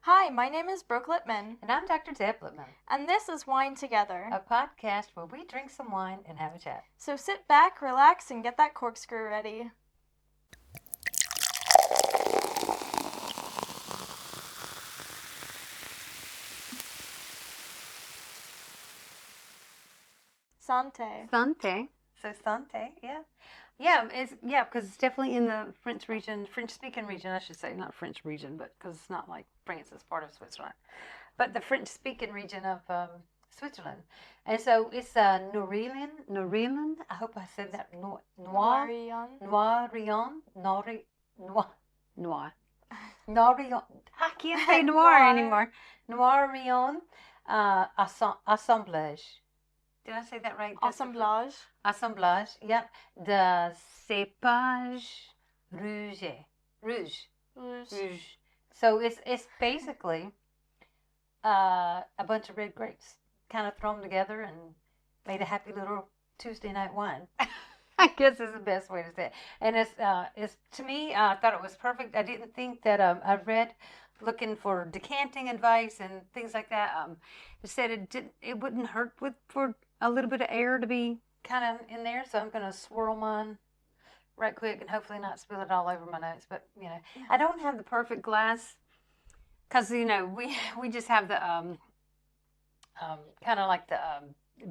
Hi, my name is Brooke Lipman, And I'm Dr. Deb Lippman, and this is Wine Together. a podcast where we drink some wine and have a chat. So sit back, relax, and get that corkscrew ready. Santé. Santé. So Santé, yeah. Because it's definitely in the French-speaking region, I should say, not French region, but because it's not like France is part of Switzerland, but the French-speaking region of Switzerland. And so it's Noirillon. I hope I said that. Noirillon. Noirillon. I can't say noir anymore. Noirillon, assemblage. Did I say that right? Assemblage. Assemblage, yep. The Cépages Rouges. Rouge. So it's basically a bunch of red grapes kind of thrown together and made a happy little Tuesday night wine. I guess is the best way to say it. And it's to me, I thought it was perfect. I didn't think that I read looking for decanting advice and things like that. It said it wouldn't hurt for a little bit of air to be kind of in there. So I'm gonna swirl mine right quick and hopefully not spill it all over my notes. But I don't have the perfect glass because we just have the kind of like the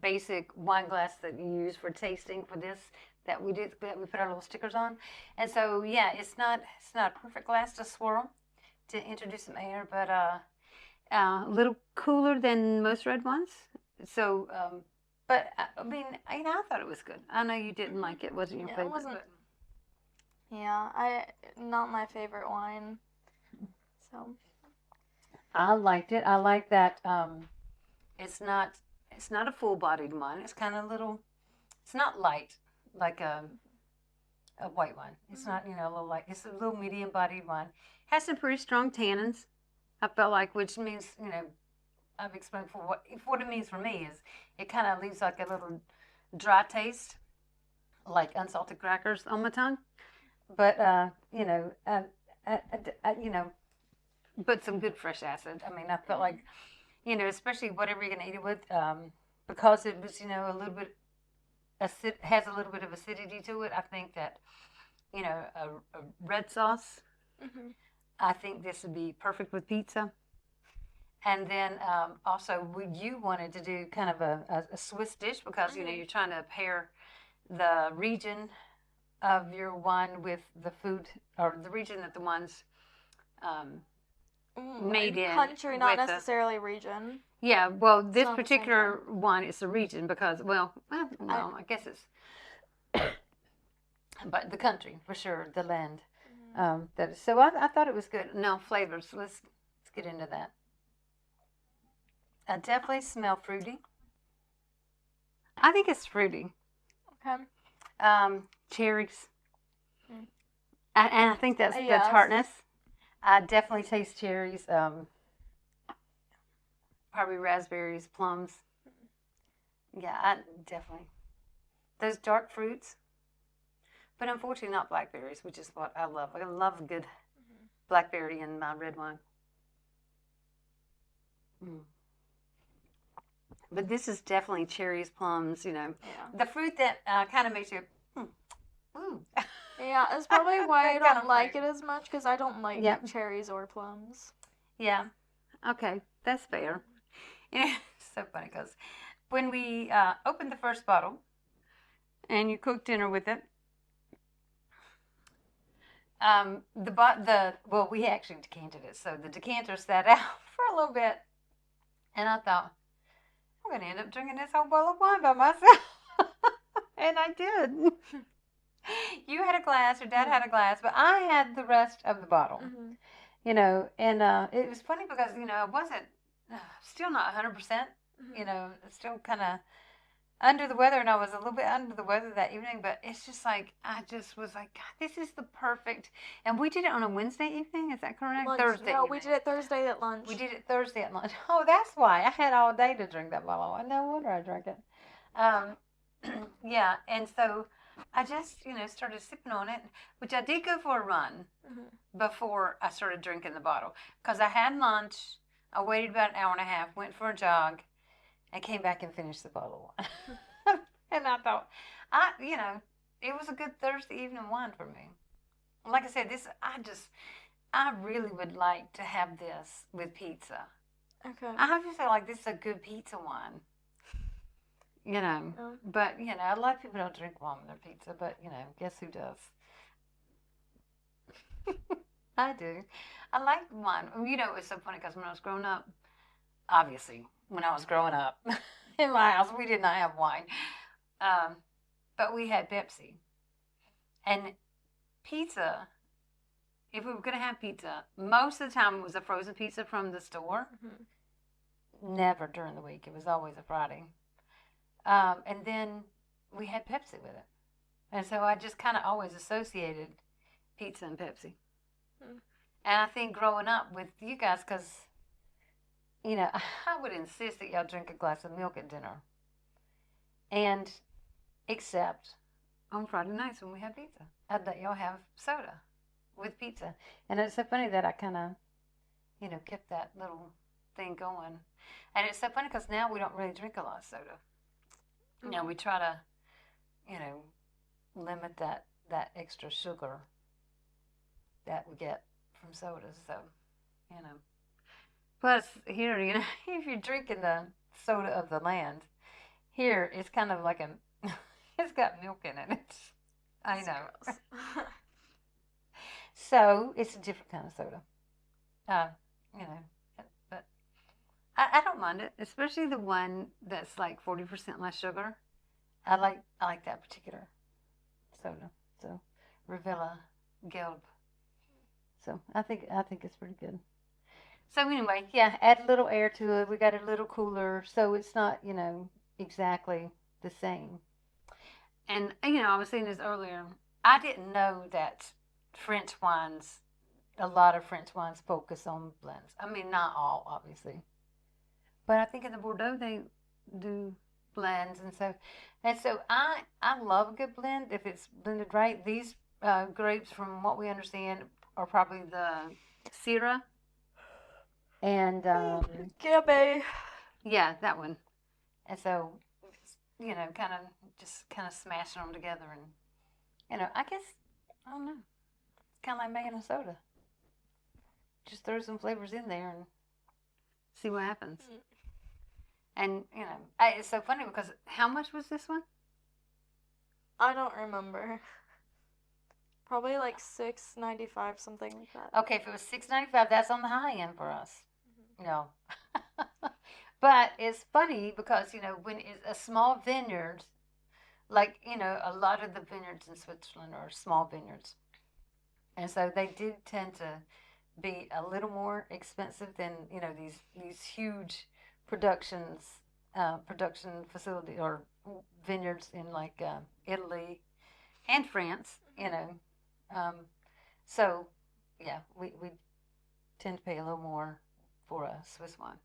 basic wine glass that you use for tasting for this that we put our little stickers on. And so it's not a perfect glass to swirl to introduce some air, but a little cooler than most red ones. So but I mean, I thought it was good. I know you didn't like it. Wasn't your favorite? It wasn't. Yeah, not my favorite wine. So I liked it. I like that. It's not a full-bodied wine. It's kind of little. It's not light like a white wine. It's not a little light. It's a little medium-bodied wine. Has some pretty strong tannins. I felt like, which means I've explained for what it means for me is it kind of leaves like a little dry taste, like unsalted crackers on my tongue. But but some good fresh acid. I mean, I felt like especially whatever you're gonna eat it with, because it was a little bit has a little bit of acidity to it. I think that a red sauce. Mm-hmm. I think this would be perfect with pizza. And then also, you wanted to do kind of a Swiss dish because you're trying to pair the region of your wine with the food or the region that the wine's made in. Country, not necessarily region. Yeah, well, this particular wine is a region because, I guess it's, but the country for sure, the land. So I thought it was good. Now flavors. Let's get into that. I definitely smell fruity. I think it's fruity. Okay. Cherries. And I think that's the tartness. I definitely taste cherries. Probably raspberries, plums. Yeah, I definitely. Those dark fruits. But unfortunately not blackberries, which is what I love. I love a good blackberry in my red wine. But this is definitely cherries, plums, The fruit that kind of makes you, ooh. Yeah, that's probably why I don't like it as much, because I don't like cherries or plums. Yeah. Okay, that's fair. It's so funny because when we opened the first bottle and you cooked dinner with it, we actually decanted it, so the decanter sat out for a little bit, and I thought, I'm going to end up drinking this whole bottle of wine by myself. And I did. You had a glass, your dad had a glass, but I had the rest of the bottle. And it was funny because, I wasn't, still not 100%, still kind of under the weather, and I was a little bit under the weather that evening, but it's just like, I just was like, God, this is the perfect, and we did it on a Wednesday evening, is that correct? Lunch. Thursday No, evening. we did it Thursday at lunch. We did it Thursday at lunch. Oh, that's why. I had all day to drink that bottle. No wonder I drank it. Yeah, and so I just, started sipping on it, which I did go for a run before I started drinking the bottle. Because I had lunch, I waited about an hour and a half, went for a jog, and came back and finished the bottle. And I thought, it was a good Thursday evening wine for me. Like I said, I really would like to have this with pizza. Okay. I just feel like this is a good pizza wine. But, a lot of people don't drink wine with their pizza, but, guess who does? I do. I like wine. It's so funny because when I was growing up, obviously, when I was growing up in my house, we did not have wine. But we had Pepsi. And pizza, if we were going to have pizza, most of the time it was a frozen pizza from the store. Never during the week. It was always a Friday. And then we had Pepsi with it. And so I just kind of always associated pizza and Pepsi. And I think growing up with you guys, because, I would insist that y'all drink a glass of milk at dinner. And except on Friday nights when we have pizza, I'd let y'all have soda with pizza. And it's so funny that I kind of, kept that little thing going. And it's so funny because now we don't really drink a lot of soda. We try to, limit that extra sugar that we get from sodas. So, Plus, here, if you're drinking the soda of the land, here it's kind of like it's got milk in it. I know. So, it's a different kind of soda. But I don't mind it, especially the one that's like 40% less sugar. I like that particular soda. So, Revilla Gelb. So, I think it's pretty good. So anyway, yeah, add a little air to it. We got it a little cooler, so it's not, exactly the same. And, I was saying this earlier. I didn't know that a lot of French wines focus on blends. I mean, not all, obviously. But I think in the Bordeaux, they do blends. And so I love a good blend if it's blended right. These grapes, from what we understand, are probably the Syrah. And Gamay. Yeah, that one. And so, kind of smashing them together, and I guess I don't know. It's kind of like making a soda. Just throw some flavors in there and see what happens. And it's so funny because how much was this one? I don't remember. Probably like $6.95, something like that. Okay, if it was $6.95, that's on the high end for us. No. But it's funny because, when it's a small vineyard, like, a lot of the vineyards in Switzerland are small vineyards. And so they did tend to be a little more expensive than, these huge production facility or vineyards in like Italy and France, so yeah, we tend to pay a little more for a Swiss wine.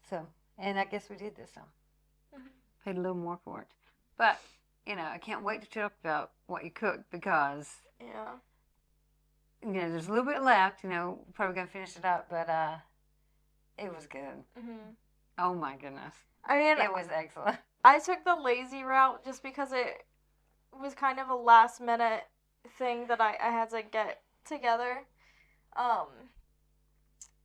So, and I guess we did this time. Paid a little more for it. But, I can't wait to talk about what you cooked because, there's a little bit left, probably going to finish it up, but it was good. Oh my goodness. I mean, it was excellent. I took the lazy route just because it was kind of a last minute thing that I had to get together.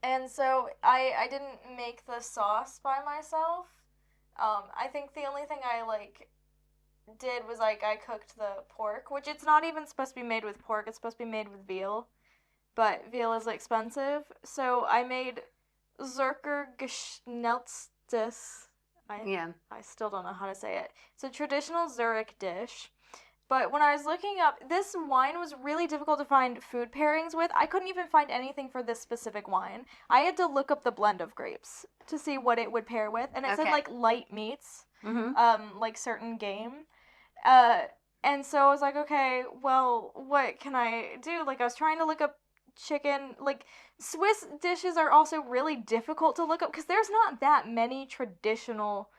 And so I didn't make the sauce by myself. I think the only thing I did was I cooked the pork, which it's not even supposed to be made with pork, it's supposed to be made with veal. But veal is expensive. So I made Zurchergeschnelztes. I still don't know how to say it. It's a traditional Zurich dish. But when I was looking up, this wine was really difficult to find food pairings with. I couldn't even find anything for this specific wine. I had to look up the blend of grapes to see what it would pair with. And it said, light meats, like certain game. And so I was like, okay, well, what can I do? I was trying to look up chicken. Like, Swiss dishes are also really difficult to look up because there's not that many traditional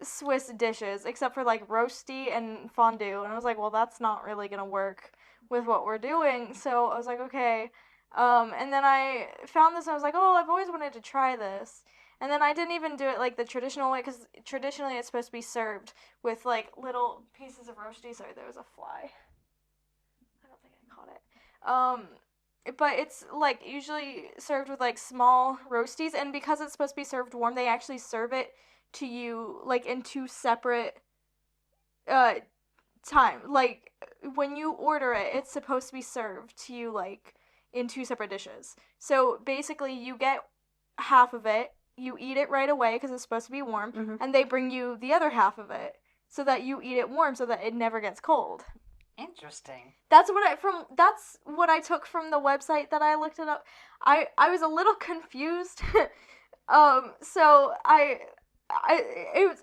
Swiss dishes except for like roasty and fondue. And I was like, well, that's not really gonna work with what we're doing. So I was like, okay. And then I found this and I was like, oh, I've always wanted to try this. And then I didn't even do it like the traditional way because traditionally it's supposed to be served with like little pieces of roasty. Sorry, there was a fly. I don't think I caught it. But it's like usually served with like small roasties, and because it's supposed to be served warm, they actually serve it to you like in two separate uh time. Like when you order it, it's supposed to be served to you like in two separate dishes. So basically, you get half of it, you eat it right away because it's supposed to be warm, and they bring you the other half of it so that you eat it warm so that it never gets cold. Interesting. That's what I took from the website that I looked it up. I was a little confused. So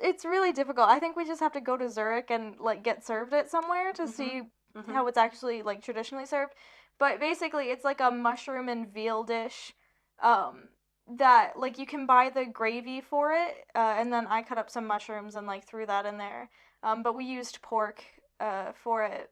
it's really difficult. I think we just have to go to Zurich and like get served it somewhere to see how it's actually like traditionally served. But basically, it's like a mushroom and veal dish. That like you can buy the gravy for it, and then I cut up some mushrooms and like threw that in there. But we used pork for it.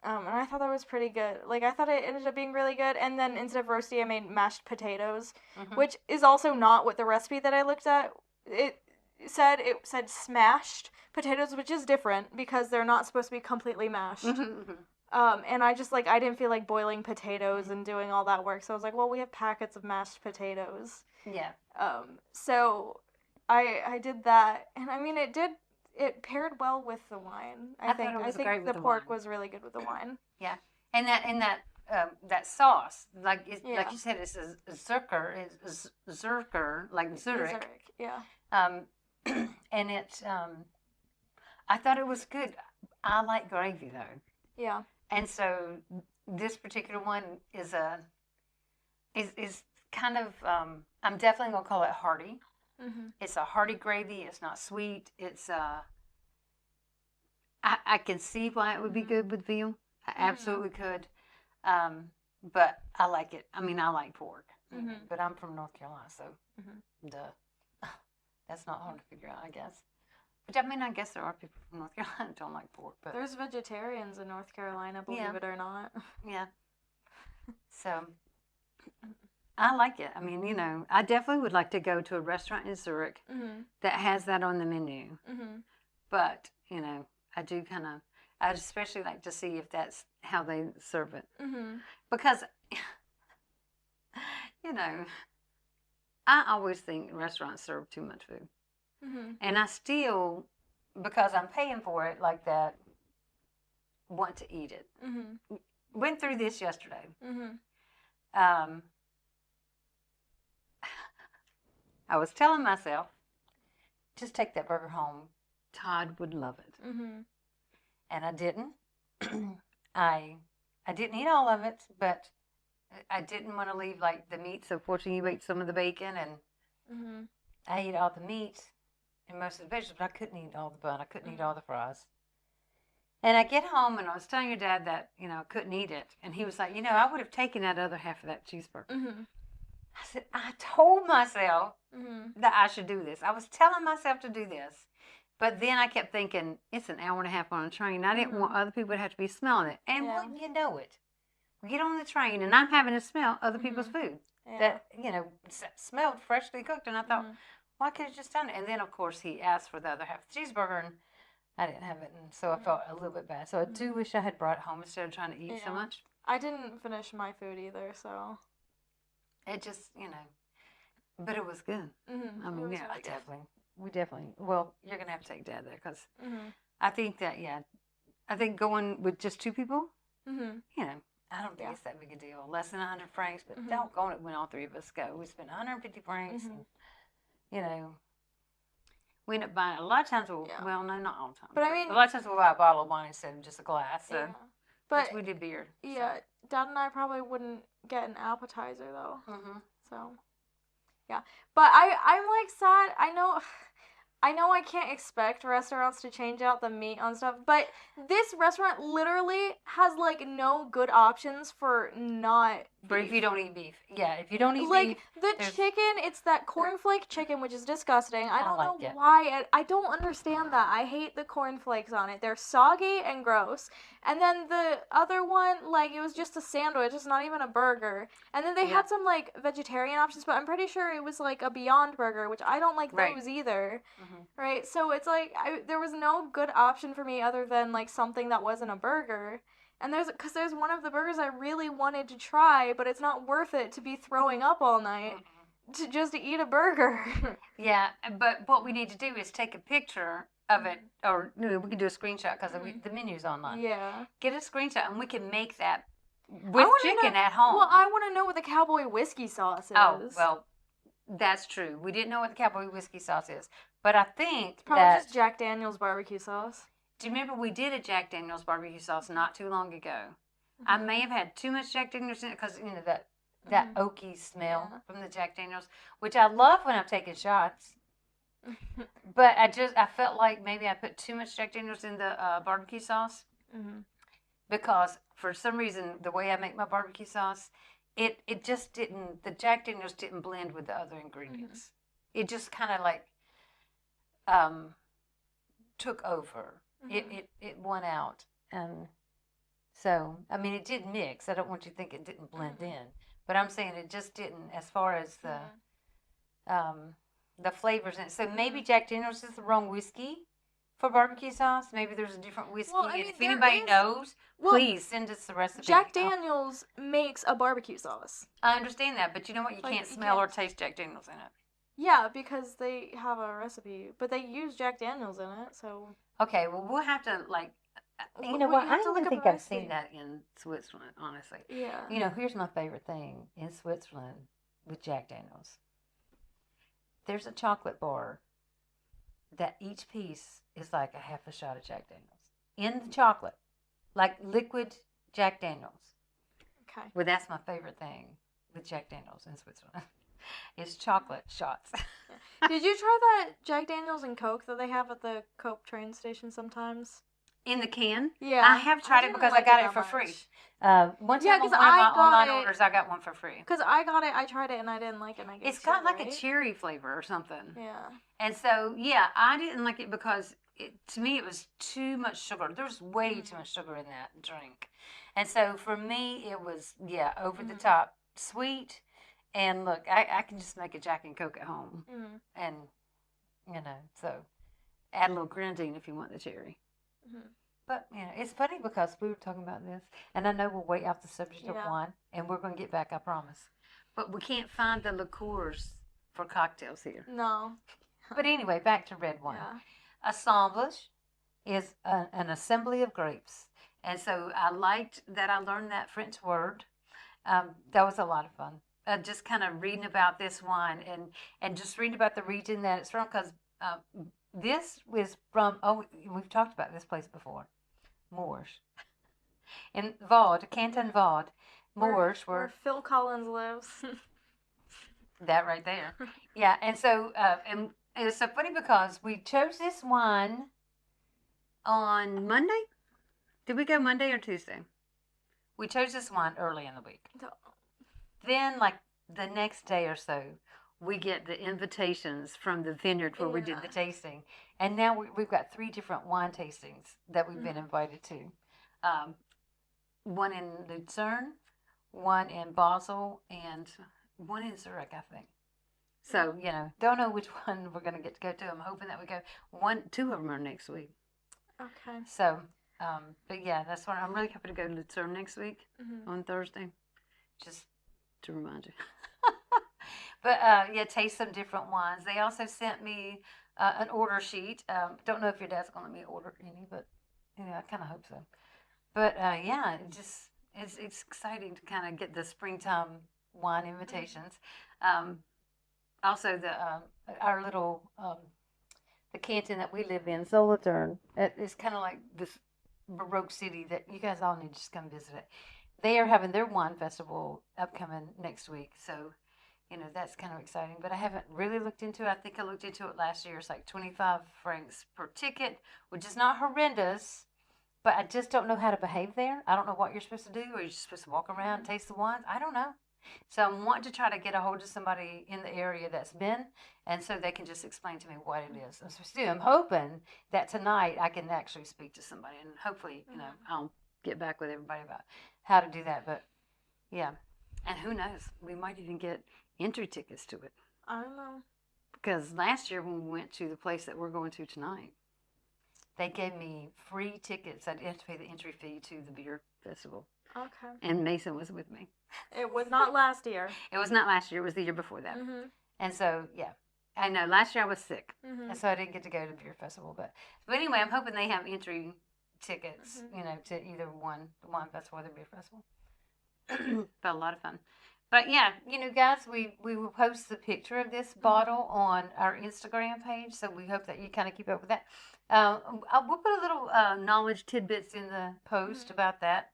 And I thought that was pretty good. Like, I thought it ended up being really good. And then instead of roasty, I made mashed potatoes, which is also not what the recipe that I looked at. It said smashed potatoes, which is different because they're not supposed to be completely mashed. And I just, like, I didn't feel like boiling potatoes and doing all that work. So I was like, well, we have packets of mashed potatoes. Yeah. So I did that. And, I mean, it paired well with the wine. I think the pork was really good with the wine. Yeah, and that sauce, like like you said, it's a Zurcher, like Zurich. Zurich, yeah. And it, I thought it was good. I like gravy though. Yeah. And so this particular one is kind of, I'm definitely gonna call it hearty. It's a hearty gravy. It's not sweet. It's I can see why it would be good with veal. I absolutely could. But I like it. I mean, I like pork. But I'm from North Carolina, so duh. That's not hard to figure out, I guess. But I mean, I guess there are people from North Carolina who don't like pork. But there's vegetarians in North Carolina, believe it or not. Yeah. So I like it. I mean, you know, I definitely would like to go to a restaurant in Zurich that has that on the menu. But, you know, I do kind of, I'd especially like to see if that's how they serve it. Because, you know, I always think restaurants serve too much food. And I still, because I'm paying for it like that, want to eat it. Went through this yesterday. I was telling myself, just take that burger home. Todd would love it. And I didn't. I didn't eat all of it, but I didn't want to leave like the meat. So fortunately, you ate some of the bacon, and I ate all the meat and most of the vegetables. But I couldn't eat all the bun. I couldn't eat all the fries. And I get home, and I was telling your dad that, you know, I couldn't eat it. And he was like, you know, I would have taken that other half of that cheeseburger. I said, I told myself that I should do this. I was telling myself to do this. But then I kept thinking, it's an hour and a half on a train. I didn't want other people to have to be smelling it. And wouldn't you know it? We get on the train, and I'm having to smell other people's food that, you know, smelled freshly cooked. And I thought, why could I just done it? And then, of course, he asked for the other half of the cheeseburger, and I didn't have it. And so I felt a little bit bad. So I do wish I had brought it home instead of trying to eat so much. I didn't finish my food either, so. It just, you know, but it was good. I mean, yeah, really definitely. We definitely, well, you're going to have to take Dad there because I think that, I think going with just two people, you know, I don't think it's that big a deal. Less than 100 francs, but don't go when all three of us go. We spend 150 francs, and, you know, we end up buying, a lot of times, well, no, not all the time. But I mean, a lot of times we'll buy a bottle of wine instead of just a glass. So, but we did beer. Yeah, so. Dad and I probably wouldn't get an appetizer though. So, yeah. But I'm like sad. I know I can't expect restaurants to change out the meat on stuff, but this restaurant literally has like no good options for not For if you don't eat beef. Yeah, if you don't eat like beef. Like the chicken, it's that cornflake chicken, which is disgusting. I don't know it. why. I don't understand that. I hate the cornflakes on it. They're soggy and gross. And then the other one, like, it was just a sandwich. It's not even a burger. And then they had some, like, vegetarian options, but I'm pretty sure it was, like, a Beyond Burger, which I don't like those either. Right? So it's like, there was no good option for me other than, like, something that wasn't a burger. And because there's one of the burgers I really wanted to try, but it's not worth it to be throwing up all night to just eat a burger. Yeah, but what we need to do is take a picture of it, or we can do a screenshot because the menu's online. Yeah. Get a screenshot and we can make that with chicken at home. Well, I want to know what the cowboy whiskey sauce is. Oh, well, that's true. We didn't know what the cowboy whiskey sauce is, but I think it's probably just Jack Daniel's barbecue sauce. Do you remember we did a Jack Daniel's barbecue sauce not too long ago? I may have had too much Jack Daniel's in it because, that oaky smell from the Jack Daniel's, which I love when I'm taking shots. But I felt like maybe I put too much Jack Daniel's in the barbecue sauce. Because for some reason, the way I make my barbecue sauce, it just didn't, the Jack Daniel's didn't blend with the other ingredients. It just kind of like took over. It won out. And so, I mean, it did mix. I don't want you to think it didn't blend in. But I'm saying it just didn't as far as the flavors in it. So maybe Jack Daniel's is the wrong whiskey for barbecue sauce. Maybe there's a different whiskey. Well, and if anybody knows, please send us the recipe. Jack Daniel's makes a barbecue sauce. I understand that, but you know what? You can't smell or taste Jack Daniel's in it. Yeah, because they have a recipe, but they use Jack Daniel's in it, so... Okay, well, we'll have to, like... You know what? I don't think I've seen that in Switzerland, honestly. Yeah. Here's my favorite thing in Switzerland with Jack Daniel's. There's a chocolate bar that each piece is like a half a shot of Jack Daniel's. In the chocolate. Like liquid Jack Daniel's. Okay. Well, that's my favorite thing with Jack Daniel's in Switzerland. It's chocolate shots. Did you try that Jack Daniel's and Coke that they have at the Coke train station sometimes? In the can? Yeah. I have tried it because I got it for free. One time on one of my online orders, I got one for free. Because I got it, I tried it, and I didn't like it. It's got like a cherry flavor or something. Yeah. And so, yeah, I didn't like it because, to me, it was too much sugar. There's way too much sugar in that drink. And so, for me, it was, over the top sweet. And look, I can just make a Jack and Coke at home. And, so add a little grenadine if you want the cherry. But, it's funny because we were talking about this, and I know we'll wait off the subject of wine, and we're going to get back, I promise. But we can't find the liqueurs for cocktails here. No. But anyway, back to red wine. Yeah. Assemblage is an assembly of grapes. And so I liked that I learned that French word. That was a lot of fun. Just kind of reading about this wine and just reading about the region that it's from, because this was from, we've talked about this place before, Moors. In Vaud, Canton Vaud, Moors where Phil Collins lives. That right there. Yeah, and so, and it's so funny because we chose this wine on Monday. Did we go Monday or Tuesday? We chose this wine early in the week. Then, like, the next day or so, we get the invitations from the vineyard where we did the tasting. And now we've got 3 different wine tastings that we've been invited to. One in Lucerne, one in Basel, and one in Zurich, I think. So, don't know which one we're going to get to go to. I'm hoping that we go. 2 of them are next week. Okay. So, but yeah, that's what I'm really happy to go to Lucerne next week on Thursday. Just to remind you. But, taste some different wines. They also sent me an order sheet. Don't know if your dad's going to let me order any, but, I kind of hope so. But, it's exciting to kind of get the springtime wine invitations. Also, our little, the canton that we live in, Solothurn, it's kind of like this Baroque city that you guys all need to just come visit it. They are having their wine festival upcoming next week, so that's kind of exciting. But I haven't really looked into it. I think I looked into it last year. It's like 25 francs per ticket, which is not horrendous, but I just don't know how to behave there. I don't know what you're supposed to do. Are you just supposed to walk around, taste the wines? I don't know. So I'm wanting to try to get a hold of somebody in the area that's been, and so they can just explain to me what it is I'm supposed to do. I'm hoping that tonight I can actually speak to somebody, and hopefully, I'll get back with everybody about how to do that. But yeah, and who knows? We might even get entry tickets to it. I don't know. Because last year when we went to the place that we're going to tonight, they gave me free tickets. I didn't have to pay the entry fee to the beer festival. Okay. And Mason was with me. It was not last year. It was not last year. It was the year before that. Mm-hmm. And so, yeah. I know. Last year I was sick. Mm-hmm. And so I didn't get to go to the beer festival. But anyway, I'm hoping they have entry tickets, to either the wine festival or the beer festival. But a lot of fun. But yeah, guys, we will post the picture of this bottle on our Instagram page. So we hope that you kind of keep up with that. We'll put a little knowledge tidbits in the post about that.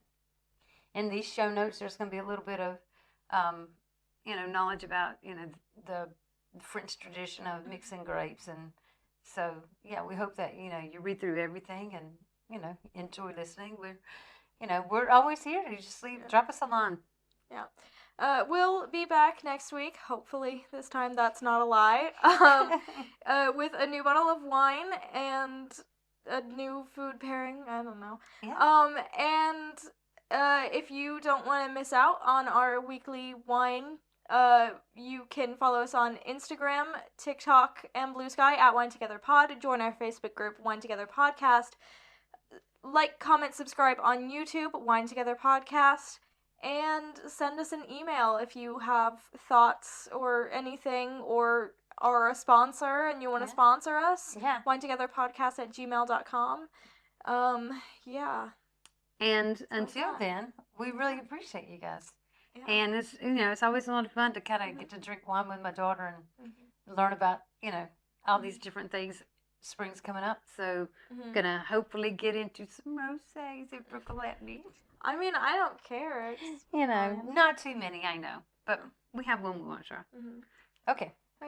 In these show notes, there's going to be a little bit of, knowledge about, the French tradition of mixing grapes. And so, yeah, we hope that, you read through everything and, enjoy listening. We're always here. You just drop us a line. Yeah. We'll be back next week. Hopefully this time that's not a lie. With a new bottle of wine and a new food pairing. I don't know. Yeah. If you don't want to miss out on our weekly wine, you can follow us on Instagram, TikTok, and Blue Sky at Wine Together Pod. Join our Facebook group, Wine Together Podcast. Like, comment, subscribe on YouTube, Wine Together Podcast. And send us an email if you have thoughts or anything, or are a sponsor and you want to sponsor us. Yeah. winetogetherpodcast@gmail.com. Yeah. And until then, we really appreciate you guys. Yeah. And it's, it's always a lot of fun to kind of get to drink wine with my daughter and learn about, all these different things. Spring's coming up, so gonna hopefully get into some rosés if Brooke will let me. I mean, I don't care. Not too many, I know, but we have one we want to try. Okay.